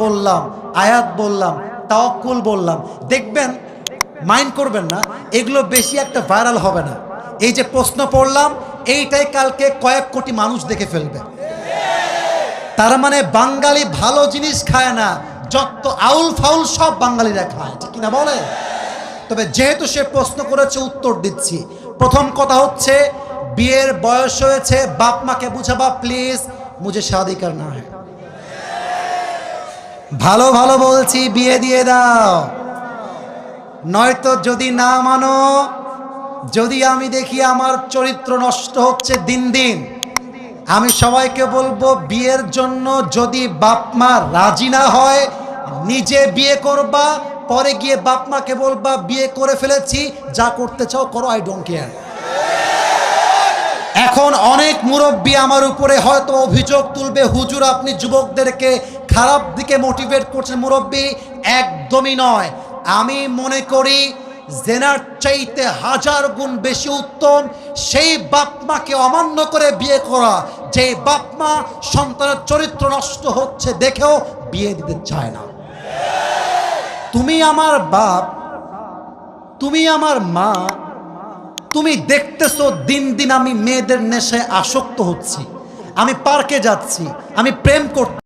বললাম, আয়াত বললাম, তাওয়াক্কুল বললাম, দেখবেন মাইন্ড করবেন না, এগুলো বেশি একটা ভাইরাল হবে না। এই যে প্রশ্ন পড়লাম, এইটাই কালকে কয়েক কোটি মানুষ দেখে ফেলবে। তার মানে বাঙালি ভালো জিনিস খায় না, যত আউল ফাউল সব বাঙালিরা খায়, ঠিক কিনা বলে? তবে যেহেতু সে প্রশ্ন করেছে, উত্তর দিচ্ছি। প্রথম কথা হচ্ছে, বিয়ের বয়স হয়েছে, বাপ মাকে বুঝাবা প্লিজ, মুঝে শাদি করনা है। ভালো ভালো বলছি, বিয়ে দিয়ে দাও। নয়তো যদি না মানো, যদি আমি দেখি আমার চরিত্র নষ্ট হচ্ছে দিন দিন, আমি সবাইকে বলবো বিয়ের জন্য যদি বাপ মা রাজি না হয়, নিজে বিয়ে করবা, পরে গিয়ে বাপ মাকে বলবা বিয়ে করে ফেলেছি, যা করতে চাও করো, আই ডোন্ট কেয়ার। এখন অনেক মুরব্বী আমার উপরে হয়তো অভিযোগ তুলবে, হুজুর আপনি যুবকদেরকে খারাপ দিকে মোটিভেট করছেন। মুরব্বী, একদমই নয়। আমি মনে করি জেনার চাইতে 1000 গুণ বেশি উত্তম সেই বাপ মাকে অমান্য করে বিয়ে করা, যে বাপ মা সন্তানের চরিত্র নষ্ট হচ্ছে দেখেও বিয়ে দিতে চায় না। তুমি আমার বাপ, তুমি আমার মা, তুমি দেখতেছো দিন দিন আমি মেয়েদের নেশায় আসক্ত হচ্ছি, আমি পার্কে যাচ্ছি, আমি প্রেম করতে